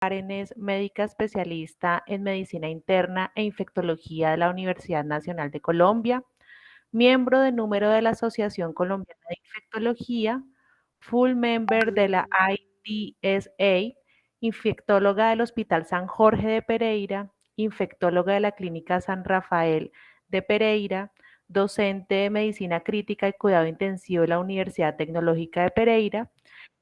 Karen es médica especialista en medicina interna e infectología de la Universidad Nacional de Colombia, miembro de número de la Asociación Colombiana de Infectología, full member de la IDSA, infectóloga del Hospital San Jorge de Pereira, infectóloga de la Clínica San Rafael de Pereira, docente de medicina crítica y cuidado intensivo de la Universidad Tecnológica de Pereira,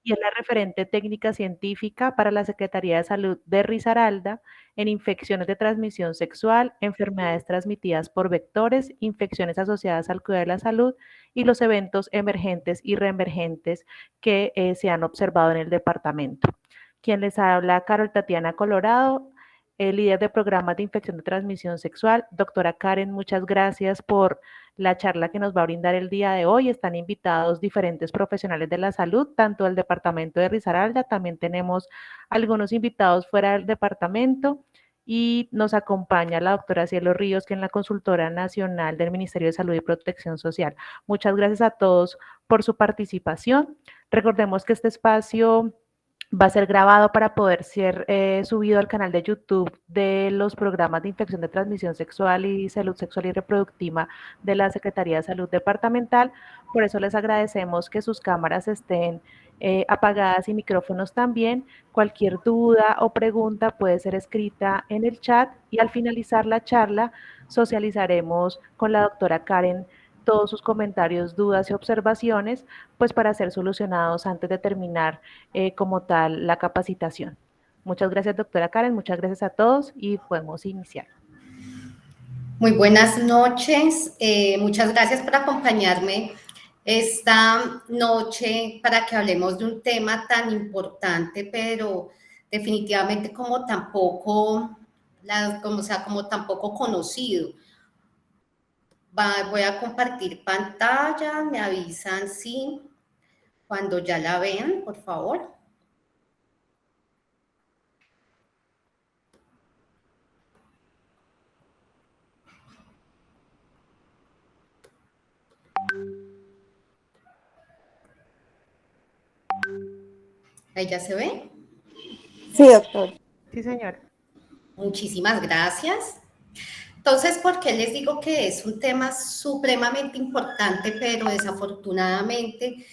y es la referente técnica científica para la Secretaría de Salud de Risaralda en infecciones de transmisión sexual, enfermedades transmitidas por vectores, infecciones asociadas al cuidado de la salud y los eventos emergentes y reemergentes que se han observado en el departamento. Quien les habla, Carol Tatiana Colorado, líder de programas de infección de transmisión sexual. Doctora Karen, muchas gracias por la charla que nos va a brindar el día de hoy. Están invitados diferentes profesionales de la salud, tanto del departamento de Risaralda, también tenemos algunos invitados fuera del departamento y nos acompaña la doctora Cielo Ríos, que es la consultora nacional del Ministerio de Salud y Protección Social. Muchas gracias a todos por su participación. Recordemos que este espacio va a ser grabado para poder ser subido al canal de YouTube de los programas de infección de transmisión sexual y salud sexual y reproductiva de la Secretaría de Salud Departamental. Por eso les agradecemos que sus cámaras estén apagadas y micrófonos también. Cualquier duda o pregunta puede ser escrita en el chat y al finalizar la charla socializaremos con la doctora Karen todos sus comentarios, dudas y observaciones, pues para ser solucionados antes de terminar como tal la capacitación. Muchas gracias, doctora Karen, muchas gracias a todos y podemos iniciar. Muy buenas noches, muchas gracias por acompañarme esta noche para que hablemos de un tema tan importante, pero definitivamente como tampoco conocido. Voy a compartir pantalla, me avisan sí, cuando ya la vean, por favor. ¿Ahí ya se ve? Sí, doctor. Sí, señora. Muchísimas gracias. Entonces, ¿por qué les digo que es un tema supremamente importante, pero desafortunadamente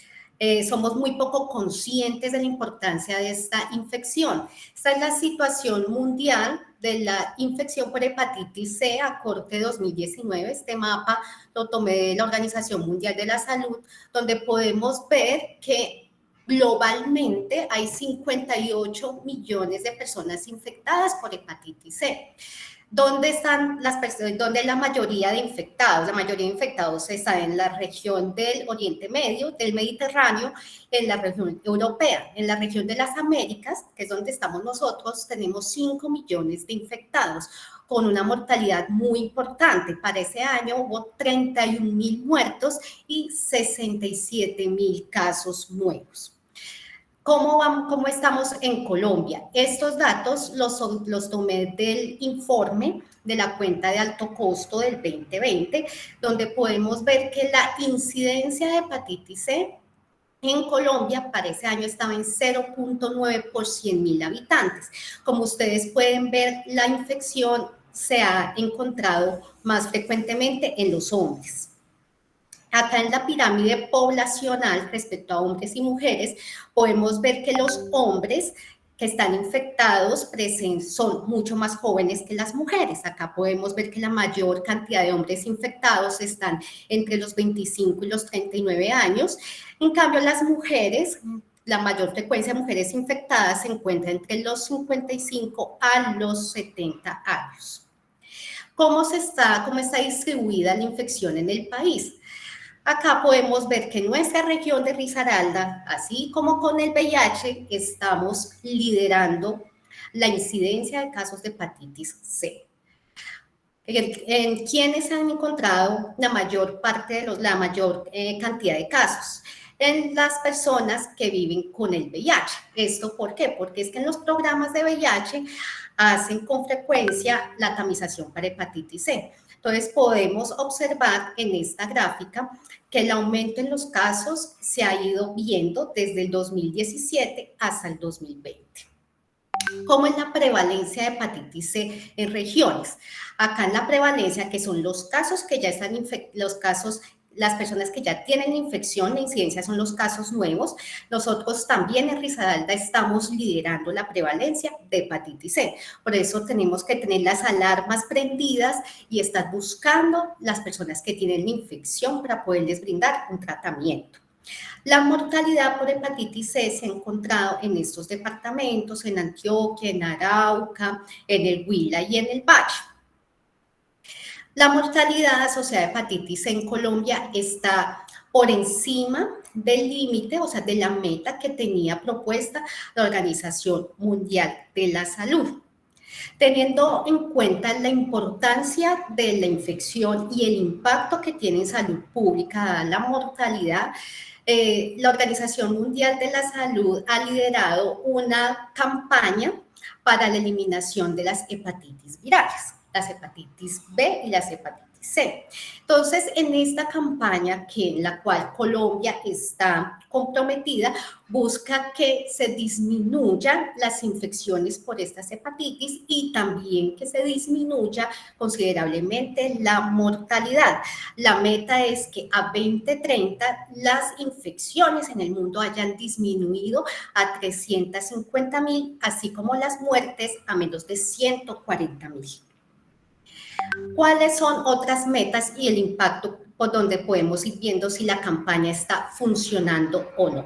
somos muy poco conscientes de la importancia de esta infección? Esta es la situación mundial de la infección por hepatitis C a corte 2019. Este mapa lo tomé de la Organización Mundial de la Salud, donde podemos ver que globalmente hay 58 millones de personas infectadas por hepatitis C. ¿Dónde están las personas? ¿Dónde la mayoría de infectados? La mayoría de infectados está en la región del Oriente Medio, del Mediterráneo, en la región europea. En la región de las Américas, que es donde estamos nosotros, tenemos 5 millones de infectados, con una mortalidad muy importante. Para ese año hubo 31.000 muertos y 67.000 casos nuevos. ¿Cómo estamos en Colombia? Estos datos los tomé del informe de la cuenta de alto costo del 2020, donde podemos ver que la incidencia de hepatitis C en Colombia para ese año estaba en 0.9 por 100.000 habitantes. Como ustedes pueden ver, la infección se ha encontrado más frecuentemente en los hombres. Acá en la pirámide poblacional respecto a hombres y mujeres, podemos ver que los hombres que están infectados son mucho más jóvenes que las mujeres. Acá podemos ver que la mayor cantidad de hombres infectados están entre los 25 y los 39 años. En cambio, las mujeres, la mayor frecuencia de mujeres infectadas se encuentra entre los 55 a los 70 años. ¿Cómo está distribuida la infección en el país? Acá podemos ver que en nuestra región de Risaralda, así como con el VIH, estamos liderando la incidencia de casos de hepatitis C. ¿En quiénes han encontrado la mayor cantidad de casos? En las personas que viven con el VIH. ¿Esto por qué? Porque es que en los programas de VIH hacen con frecuencia la tamización para hepatitis C. Entonces, podemos observar en esta gráfica que el aumento en los casos se ha ido viendo desde el 2017 hasta el 2020. ¿Cómo es la prevalencia de hepatitis C en regiones? Acá en la prevalencia, que son los casos que ya están las personas que ya tienen la infección, la incidencia son los casos nuevos. Nosotros también en Risaralda estamos liderando la prevalencia de hepatitis C. Por eso tenemos que tener las alarmas prendidas y estar buscando las personas que tienen la infección para poderles brindar un tratamiento. La mortalidad por hepatitis C se ha encontrado en estos departamentos, en Antioquia, en Arauca, en el Huila y en el Valle. La mortalidad asociada a hepatitis C en Colombia está por encima del límite, o sea, de la meta que tenía propuesta la Organización Mundial de la Salud. Teniendo en cuenta la importancia de la infección y el impacto que tiene en salud pública la mortalidad, la Organización Mundial de la Salud ha liderado una campaña para la eliminación de las hepatitis virales, las hepatitis B y las hepatitis C. Entonces, en esta campaña en la cual Colombia está comprometida, busca que se disminuyan las infecciones por estas hepatitis y también que se disminuya considerablemente la mortalidad. La meta es que a 2030 las infecciones en el mundo hayan disminuido a 350.000, así como las muertes a menos de 140.000. ¿Cuáles son otras metas y el impacto por donde podemos ir viendo si la campaña está funcionando o no?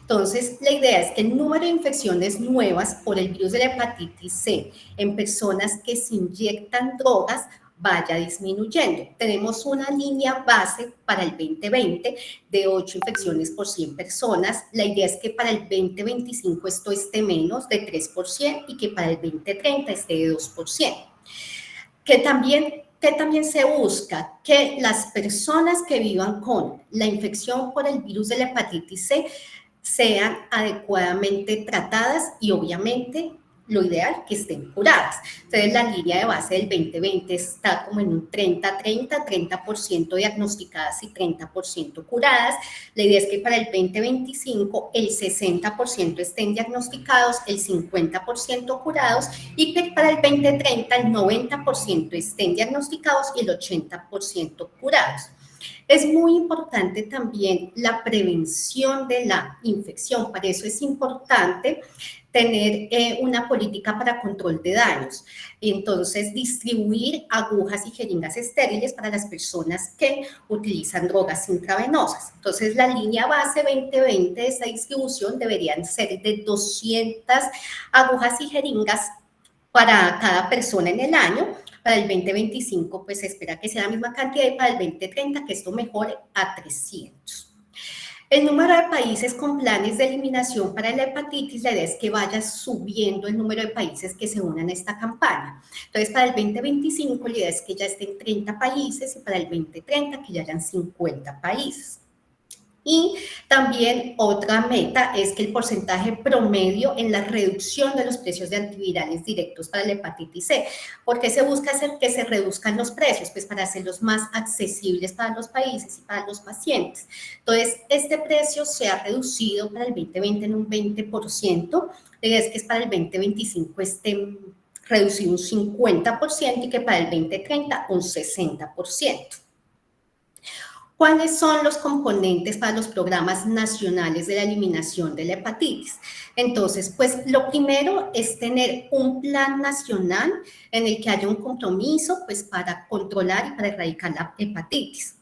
Entonces, la idea es que el número de infecciones nuevas por el virus de la hepatitis C en personas que se inyectan drogas vaya disminuyendo. Tenemos una línea base para el 2020 de 8 infecciones por 100 personas. La idea es que para el 2025 esto esté menos de 3% y que para el 2030 esté de 2%. Que también se busca que las personas que vivan con la infección por el virus de la hepatitis C sean adecuadamente tratadas y obviamente lo ideal que estén curadas. Entonces la línea de base del 2020 está como en un 30% diagnosticadas y 30% curadas. La idea es que para el 2025 el 60% estén diagnosticados, el 50% curados y que para el 2030 el 90% estén diagnosticados y el 80% curados. Es muy importante también la prevención de la infección, para eso es importante tener una política para control de daños. Entonces, distribuir agujas y jeringas estériles para las personas que utilizan drogas intravenosas. Entonces, la línea base 2020 de esa distribución deberían ser de 200 agujas y jeringas para cada persona en el año. Para el 2025, pues se espera que sea la misma cantidad y para el 2030 que esto mejore a 300. El número de países con planes de eliminación para la hepatitis, la idea es que vaya subiendo el número de países que se unan a esta campaña. Entonces, para el 2025, la idea es que ya estén 30 países y para el 2030 que ya hayan 50 países. Y también otra meta es que el porcentaje promedio en la reducción de los precios de antivirales directos para la hepatitis C. ¿Por qué se busca hacer que se reduzcan los precios? Pues para hacerlos más accesibles para los países y para los pacientes. Entonces, este precio se ha reducido para el 2020 en un 20%. La idea es que para el 2025 esté reducido un 50% y que para el 2030 un 60%. ¿Cuáles son los componentes para los programas nacionales de la eliminación de la hepatitis? Entonces, pues lo primero es tener un plan nacional en el que haya un compromiso pues, para controlar y para erradicar la hepatitis.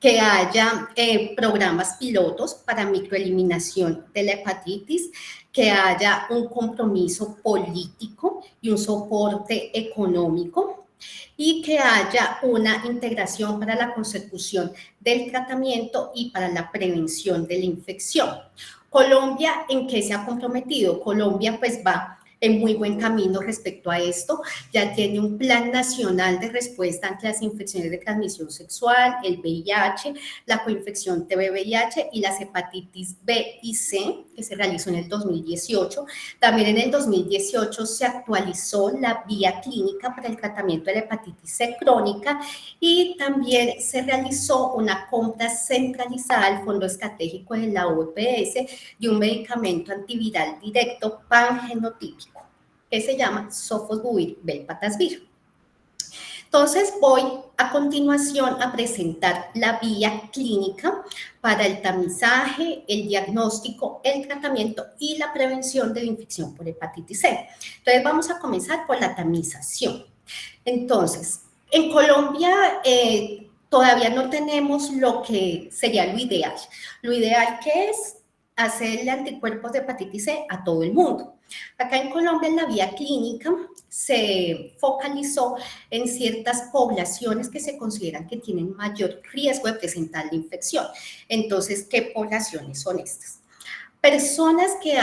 Que haya programas pilotos para microeliminación de la hepatitis, que haya un compromiso político y un soporte económico y que haya una integración para la consecución del tratamiento y para la prevención de la infección. Colombia, ¿en qué se ha comprometido? Colombia pues va en muy buen camino respecto a esto, ya tiene un plan nacional de respuesta ante las infecciones de transmisión sexual, el VIH, la coinfección TB-VIH y las hepatitis B y C, que se realizó en el 2018. También en el 2018 se actualizó la guía clínica para el tratamiento de la hepatitis C crónica y también se realizó una compra centralizada al Fondo Estratégico de la OPS de un medicamento antiviral directo pangenotípico. que se llama sofosbuvir-velpatasvir. Entonces voy a continuación a presentar la vía clínica para el tamizaje, el diagnóstico, el tratamiento y la prevención de la infección por hepatitis C. Entonces vamos a comenzar por la tamización. Entonces, en Colombia todavía no tenemos lo que sería lo ideal. Lo ideal que es hacerle anticuerpos de hepatitis C a todo el mundo. Acá en Colombia, en la vía clínica, se focalizó en ciertas poblaciones que se consideran que tienen mayor riesgo de presentar la infección. Entonces, ¿qué poblaciones son estas? Personas que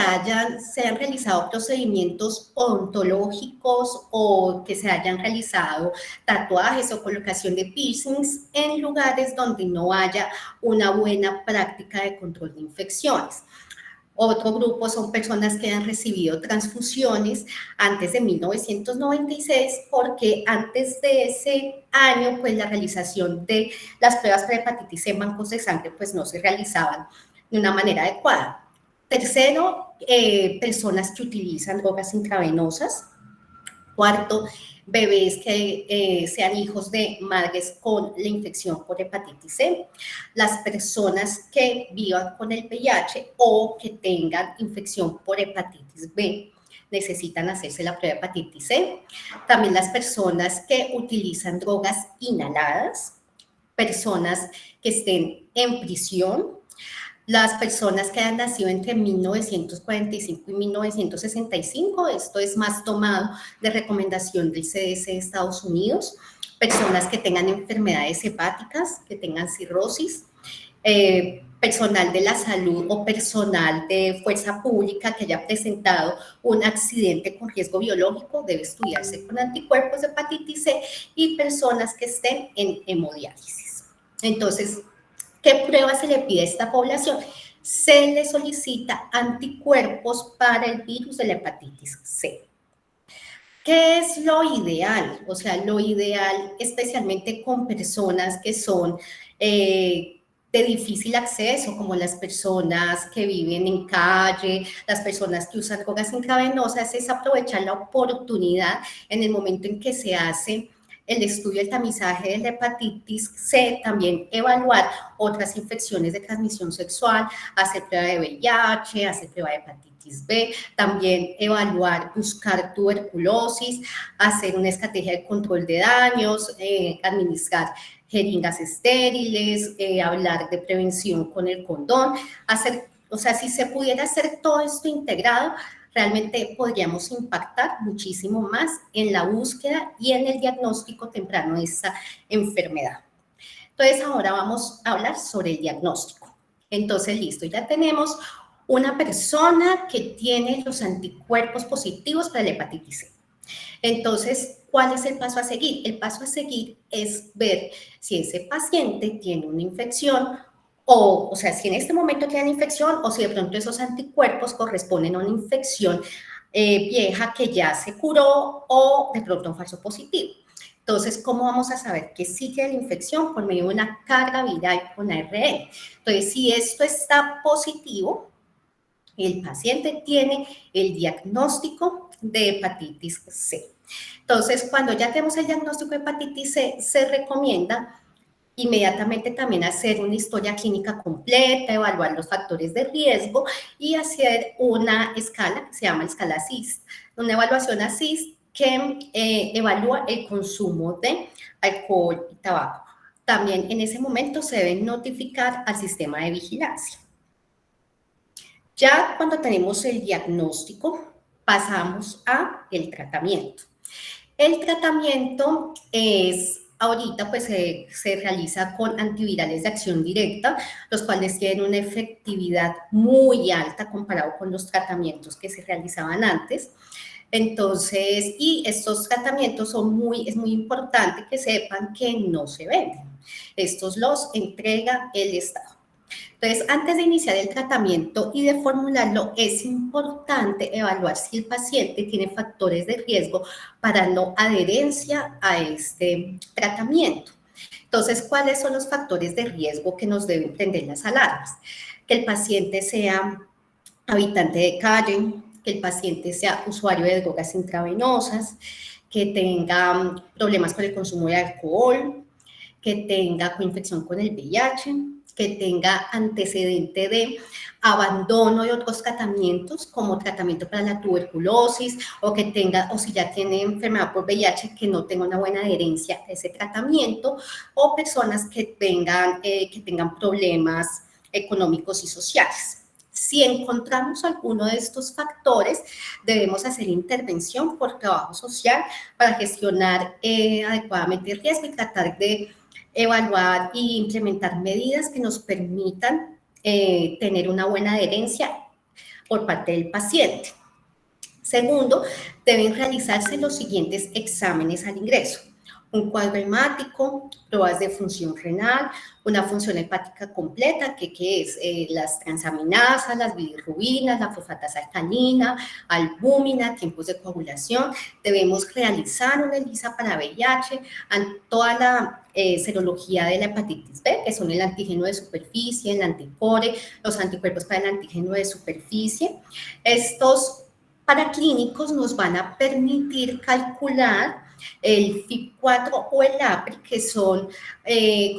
se han realizado procedimientos odontológicos o que se hayan realizado tatuajes o colocación de piercings en lugares donde no haya una buena práctica de control de infecciones. Otro grupo son personas que han recibido transfusiones antes de 1996, porque antes de ese año, pues la realización de las pruebas para hepatitis C en bancos de sangre, pues no se realizaban de una manera adecuada. Tercero, personas que utilizan drogas intravenosas. Cuarto, bebés que sean hijos de madres con la infección por hepatitis C, las personas que vivan con el VIH o que tengan infección por hepatitis B necesitan hacerse la prueba de hepatitis C, también las personas que utilizan drogas inhaladas, personas que estén en prisión, las personas que han nacido entre 1945 y 1965, esto es más tomado de recomendación del CDC de Estados Unidos, personas que tengan enfermedades hepáticas, que tengan cirrosis, personal de la salud o personal de fuerza pública que haya presentado un accidente con riesgo biológico, debe estudiarse con anticuerpos de hepatitis C, y personas que estén en hemodiálisis. Entonces, ¿qué prueba se le pide a esta población? Se le solicita anticuerpos para el virus de la hepatitis C. ¿Qué es lo ideal? O sea, lo ideal, especialmente con personas que son de difícil acceso, como las personas que viven en calle, las personas que usan drogas intravenosas, es aprovechar la oportunidad en el momento en que se hace el estudio del tamizaje de la hepatitis C, también evaluar otras infecciones de transmisión sexual, hacer prueba de VIH, hacer prueba de hepatitis B, también evaluar, buscar tuberculosis, hacer una estrategia de control de daños, administrar jeringas estériles, hablar de prevención con el condón, o sea, si se pudiera hacer todo esto integrado, realmente podríamos impactar muchísimo más en la búsqueda y en el diagnóstico temprano de esta enfermedad. Entonces, ahora vamos a hablar sobre el diagnóstico. Entonces, listo, ya tenemos una persona que tiene los anticuerpos positivos para la hepatitis C. Entonces, ¿cuál es el paso a seguir? El paso a seguir es ver si ese paciente tiene una infección o sea, si en este momento tiene infección o si de pronto esos anticuerpos corresponden a una infección vieja que ya se curó o de pronto un falso positivo. Entonces, ¿cómo vamos a saber que sí tiene la infección? Por medio de una carga viral con ARN. Entonces, si esto está positivo, el paciente tiene el diagnóstico de hepatitis C. Entonces, cuando ya tenemos el diagnóstico de hepatitis C, se recomienda inmediatamente también hacer una historia clínica completa, evaluar los factores de riesgo y hacer una escala que se llama escala CIST, una evaluación a CIST que evalúa el consumo de alcohol y tabaco. También en ese momento se debe notificar al sistema de vigilancia. Ya cuando tenemos el diagnóstico, pasamos al tratamiento. El tratamiento ahorita pues se realiza con antivirales de acción directa, los cuales tienen una efectividad muy alta comparado con los tratamientos que se realizaban antes. Entonces, y estos tratamientos es muy importante que sepan que no se venden. Estos los entrega el Estado. Entonces, antes de iniciar el tratamiento y de formularlo, es importante evaluar si el paciente tiene factores de riesgo para no adherencia a este tratamiento. Entonces, ¿cuáles son los factores de riesgo que nos deben prender las alarmas? Que el paciente sea habitante de calle, que el paciente sea usuario de drogas intravenosas, que tenga problemas con el consumo de alcohol, que tenga coinfección con el VIH, que tenga antecedente de abandono de otros tratamientos, como tratamiento para la tuberculosis, o que tenga, o si ya tiene enfermedad por VIH, que no tenga una buena adherencia a ese tratamiento, o personas que tengan problemas económicos y sociales. Si encontramos alguno de estos factores, debemos hacer intervención por trabajo social para gestionar adecuadamente el riesgo y tratar de evaluar e implementar medidas que nos permitan tener una buena adherencia por parte del paciente. Segundo, deben realizarse los siguientes exámenes al ingreso: un cuadro hemático, pruebas de función renal, una función hepática completa, que es las transaminasas, las bilirrubinas, la fosfatasa alcalina, albúmina, tiempos de coagulación. Debemos realizar una ELISA para VIH, toda la serología de la hepatitis B, que son el antígeno de superficie, el anticore, los anticuerpos para el antígeno de superficie. Estos paraclínicos nos van a permitir calcular el FIB4 o el APRI, que son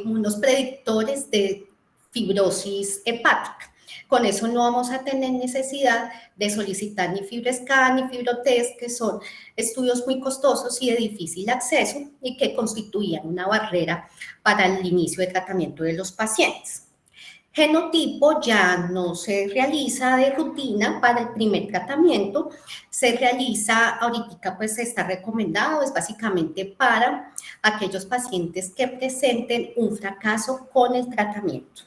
como unos predictores de fibrosis hepática. Con eso no vamos a tener necesidad de solicitar ni FibroScan ni FibroTest, que son estudios muy costosos y de difícil acceso y que constituían una barrera para el inicio de tratamiento de los pacientes. Genotipo ya no se realiza de rutina para el primer tratamiento, se realiza, ahorita pues está recomendado, es básicamente para aquellos pacientes que presenten un fracaso con el tratamiento.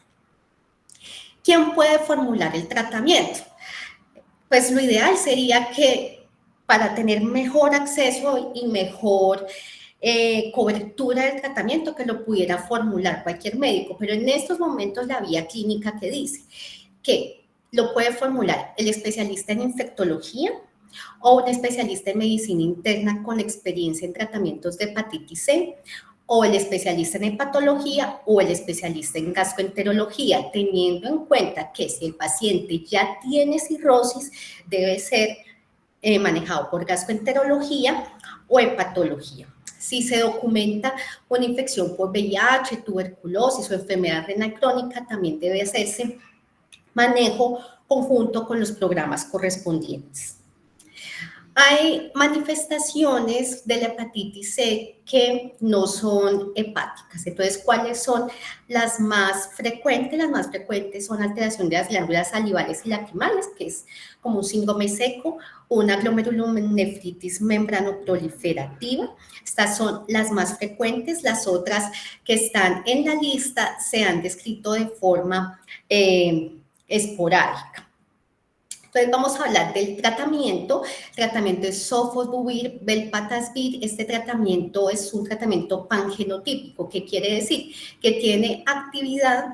¿Quién puede formular el tratamiento? Pues lo ideal sería que para tener mejor acceso y mejor cobertura del tratamiento, que lo pudiera formular cualquier médico, pero en estos momentos la vía clínica que dice que lo puede formular el especialista en infectología o un especialista en medicina interna con experiencia en tratamientos de hepatitis C, o el especialista en hepatología o el especialista en gastroenterología, teniendo en cuenta que si el paciente ya tiene cirrosis, debe ser manejado por gastroenterología o hepatología. Si se documenta una infección por VIH, tuberculosis o enfermedad renal crónica, también debe hacerse manejo conjunto con los programas correspondientes. Hay manifestaciones de la hepatitis C que no son hepáticas. Entonces, ¿cuáles son las más frecuentes? Las más frecuentes son alteración de las glándulas salivales y lacrimales, que es como un síndrome seco, una glomerulonefritis membranoproliferativa. Estas son las más frecuentes. Las otras que están en la lista se han descrito de forma esporádica. Entonces vamos a hablar del tratamiento. El tratamiento es sofosbuvir, velpatasvir. Este tratamiento es un tratamiento pangenotípico. ¿Qué quiere decir? Que tiene actividad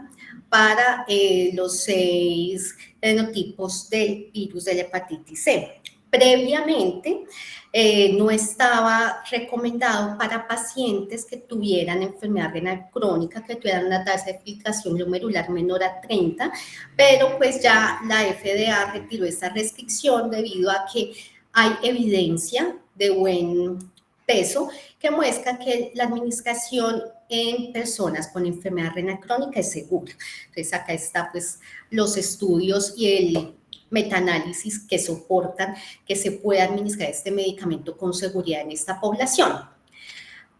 para los 6 genotipos del virus de la hepatitis C. Previamente no estaba recomendado para pacientes que tuvieran enfermedad renal crónica, que tuvieran una tasa de filtración glomerular menor a 30, pero pues ya la FDA retiró esa restricción debido a que hay evidencia de buen peso que muestra que la administración en personas con enfermedad renal crónica es segura. Entonces acá está pues los estudios y el metaanálisis que soportan que se pueda administrar este medicamento con seguridad en esta población.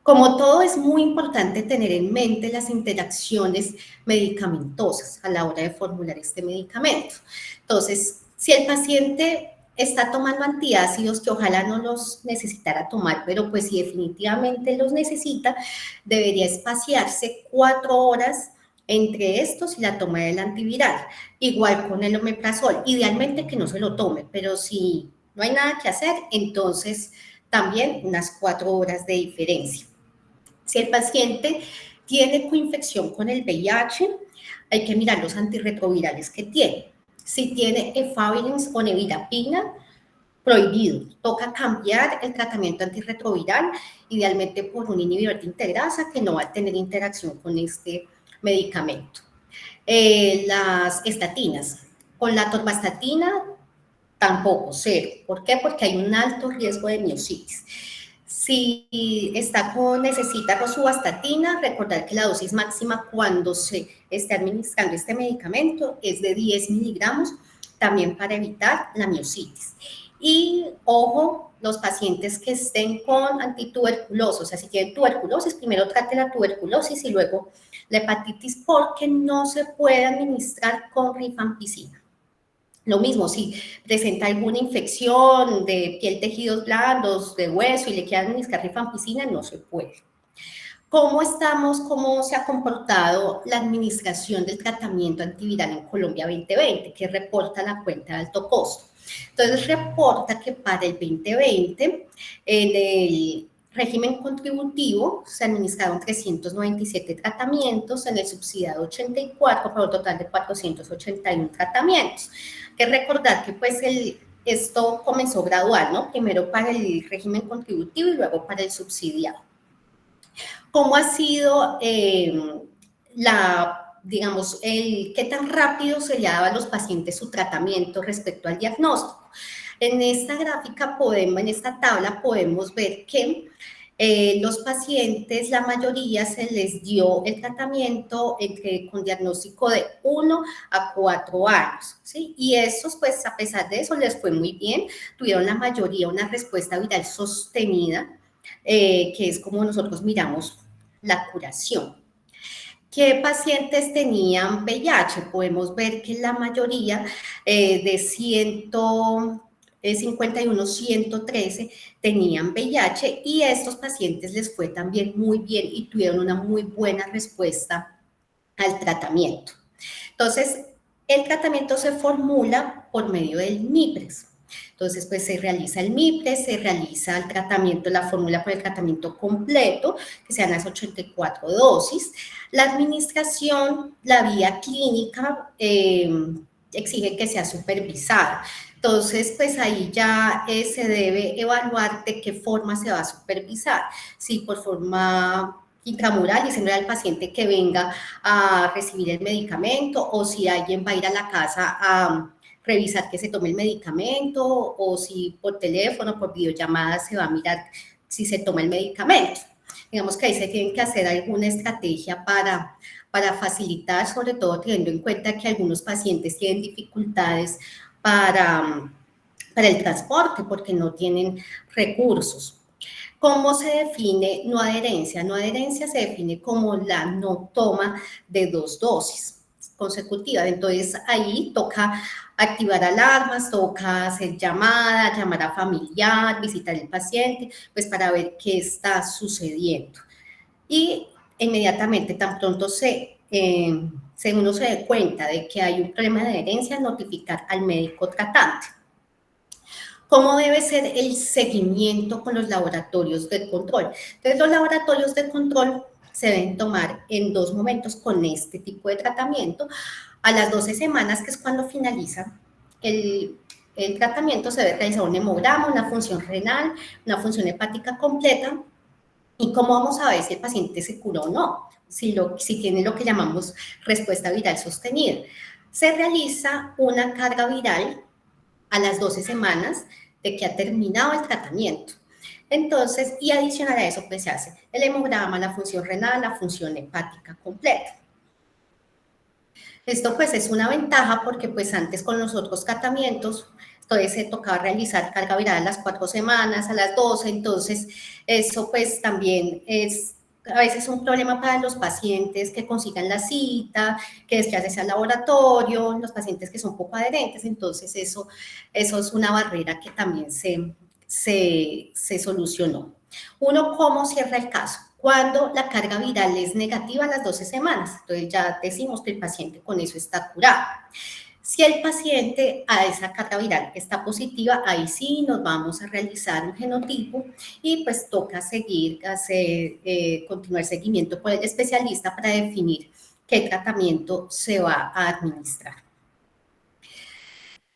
Como todo, es muy importante tener en mente las interacciones medicamentosas a la hora de formular este medicamento. Entonces, si el paciente está tomando antiácidos, que ojalá no los necesitara tomar, pero pues si definitivamente los necesita, debería espaciarse 4 horas entre estos y la toma del antiviral. Igual con el omeprazol, idealmente que no se lo tome, pero si no hay nada que hacer, entonces también unas 4 horas de diferencia. Si el paciente tiene coinfección con el VIH, hay que mirar los antirretrovirales que tiene. Si tiene efavirenz o nevirapina, prohibido. Toca cambiar el tratamiento antirretroviral, idealmente por un inhibidor de integrasa que no va a tener interacción con este medicamento. Las estatinas. Con la atorvastatina Tampoco, cero. ¿Por qué? Porque hay un alto riesgo de miositis. Si necesita rosuvastatina, recordar que la dosis máxima cuando se esté administrando este medicamento es de 10 miligramos, también para evitar la miositis. Y ojo, los pacientes que estén con antituberculosis, o sea, si tienen tuberculosis, primero trate la tuberculosis y luego la hepatitis, porque no se puede administrar con rifampicina. Lo mismo, si presenta alguna infección de piel, tejidos blandos, de hueso y le quieren administrar rifampicina, no se puede. ¿Cómo se ha comportado la administración del tratamiento antiviral en Colombia 2020? Que reporta la cuenta de alto costo. Entonces, reporta que para el 2020, en el régimen contributivo se administraron 397 tratamientos, en el subsidiado 84, para un total de 481 tratamientos. Hay que recordar que pues esto comenzó gradual, ¿no? Primero para el régimen contributivo y luego para el subsidiado. ¿Cómo ha sido qué tan rápido se le daba a los pacientes su tratamiento respecto al diagnóstico? En esta gráfica en esta tabla podemos ver que los pacientes, la mayoría se les dio el tratamiento con diagnóstico de 1 a 4 años, ¿sí? Y esos, pues, a pesar de eso, les fue muy bien, tuvieron la mayoría una respuesta viral sostenida, que es como nosotros miramos la curación. ¿Qué pacientes tenían VIH? Podemos ver que la mayoría de 151, 113 tenían VIH y a estos pacientes les fue también muy bien y tuvieron una muy buena respuesta al tratamiento. Entonces, el tratamiento se formula por medio del MIPRES. Entonces, pues se realiza el MIPRES, se realiza el tratamiento, la fórmula para el tratamiento completo, que sean las 84 dosis. La administración, la vía clínica, exige que sea supervisada. Entonces, pues ahí ya se debe evaluar de qué forma se va a supervisar. Si por forma intramural, diciendo al paciente que venga a recibir el medicamento, o si alguien va a ir a la casa a revisar que se tome el medicamento, o si por teléfono, por videollamada se va a mirar si se toma el medicamento. Digamos que ahí se tiene que hacer alguna estrategia para facilitar, sobre todo teniendo en cuenta que algunos pacientes tienen dificultades para el transporte porque no tienen recursos. ¿Cómo se define no adherencia? No adherencia se define como la no toma de 2 dosis consecutivas. Entonces, ahí toca activar alarmas, toca hacer llamar a familiar, visitar al paciente, pues para ver qué está sucediendo. Y inmediatamente, tan pronto uno se dé cuenta de que hay un problema de adherencia, notificar al médico tratante. ¿Cómo debe ser el seguimiento con los laboratorios de control? Entonces, los laboratorios de control se deben tomar en 2 momentos con este tipo de tratamiento. A las 12 semanas, que es cuando finaliza el tratamiento, se debe realizar un hemograma, una función renal, una función hepática completa. ¿Y cómo vamos a ver si el paciente se curó o no? Si tiene lo que llamamos respuesta viral sostenida. Se realiza una carga viral a las 12 semanas de que ha terminado el tratamiento. Entonces, y adicional a eso, pues se hace el hemograma, la función renal, la función hepática completa. Esto pues es una ventaja porque pues antes con los otros tratamientos, entonces se tocaba realizar carga viral a las 4 semanas, a las 12, entonces eso pues también es a veces un problema para los pacientes que consigan la cita, que desplazarse al laboratorio, los pacientes que son poco adherentes, entonces eso es una barrera que también se solucionó. Uno, ¿cómo cierra el caso? Cuando la carga viral es negativa a las 12 semanas, entonces ya decimos que el paciente con eso está curado. Si el paciente a esa carga viral está positiva, ahí sí nos vamos a realizar un genotipo y pues toca continuar seguimiento por el especialista para definir qué tratamiento se va a administrar.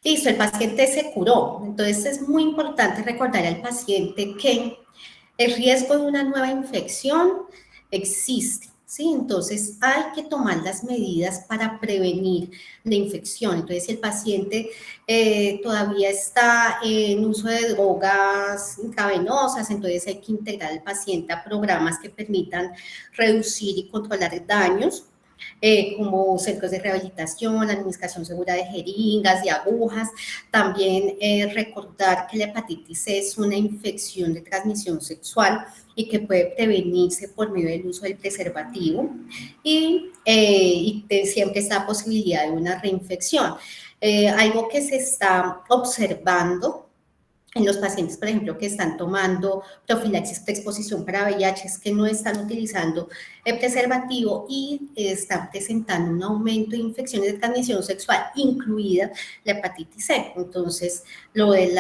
Listo, el paciente se curó. Entonces es muy importante recordar al paciente que el riesgo de una nueva infección existe. ¿sí? Entonces hay que tomar las medidas para prevenir la infección. Entonces, si el paciente todavía está en uso de drogas intravenosas, entonces hay que integrar al paciente a programas que permitan reducir y controlar daños, como centros de rehabilitación, administración segura de jeringas y agujas. También recordar que la hepatitis C es una infección de transmisión sexual y que puede prevenirse por medio del uso del preservativo y siempre está la posibilidad de una reinfección. Algo que se está observando en los pacientes, por ejemplo, que están tomando profilaxis preexposición para VIH, es que no están utilizando el preservativo y están presentando un aumento de infecciones de transmisión sexual, incluida la hepatitis C. Entonces, lo de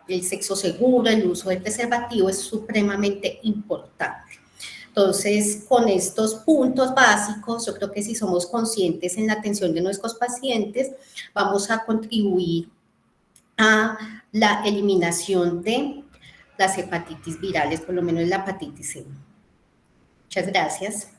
el sexo seguro, el uso del preservativo es supremamente importante. Entonces, con estos puntos básicos, yo creo que si somos conscientes en la atención de nuestros pacientes, vamos a contribuir a la eliminación de las hepatitis virales, por lo menos la hepatitis C. Muchas gracias.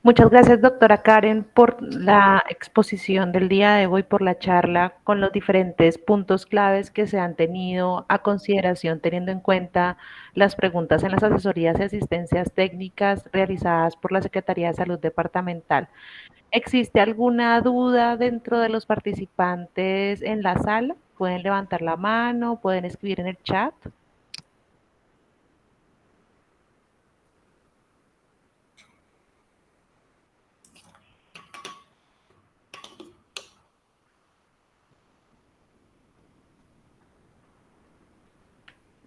Muchas gracias, doctora Karen, por la exposición del día de hoy, por la charla con los diferentes puntos claves que se han tenido a consideración, teniendo en cuenta las preguntas en las asesorías y asistencias técnicas realizadas por la Secretaría de Salud Departamental. ¿Existe alguna duda dentro de los participantes en la sala? Pueden levantar la mano, pueden escribir en el chat.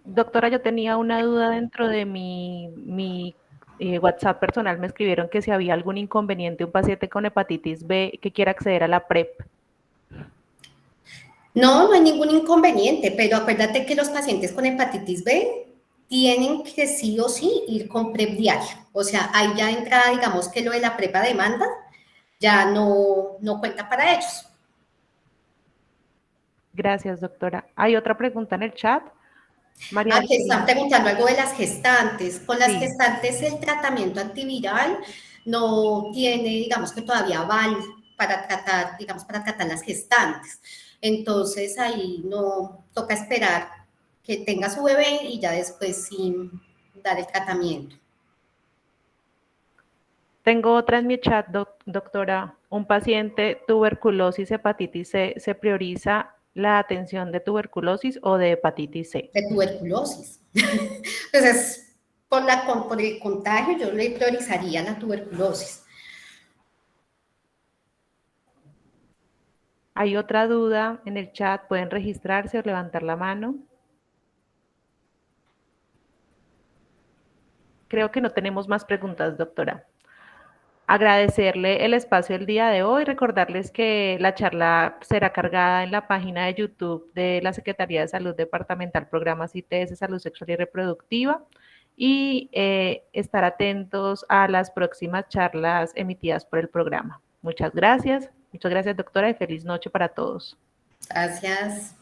Doctora, yo tenía una duda dentro de mi WhatsApp personal. Me escribieron que si había algún inconveniente, un paciente con hepatitis B que quiera acceder a la PrEP. No, no hay ningún inconveniente, pero acuérdate que los pacientes con hepatitis B tienen que sí o sí ir con PrEP diaria. O sea, ahí ya entra, digamos que lo de la PrEP a demanda ya no cuenta para ellos. Gracias, doctora. Hay otra pregunta en el chat. María Que están Ángela. preguntando algo de las gestantes. Con las Sí. gestantes el tratamiento antiviral no tiene, digamos que todavía aval para tratar, digamos, para tratar las gestantes. Entonces ahí no toca esperar que tenga su bebé y ya después sí dar el tratamiento. Tengo otra en mi chat, doctora. Un paciente tuberculosis, hepatitis C, ¿se prioriza la atención de tuberculosis o de hepatitis C? De tuberculosis. Entonces, por el contagio yo le priorizaría la tuberculosis. Hay otra duda en el chat, pueden registrarse o levantar la mano. Creo que no tenemos más preguntas, doctora. Agradecerle el espacio el día de hoy, recordarles que la charla será cargada en la página de YouTube de la Secretaría de Salud Departamental, Programas ITS, Salud Sexual y Reproductiva, y estar atentos a las próximas charlas emitidas por el programa. Muchas gracias, doctora, y feliz noche para todos. Gracias.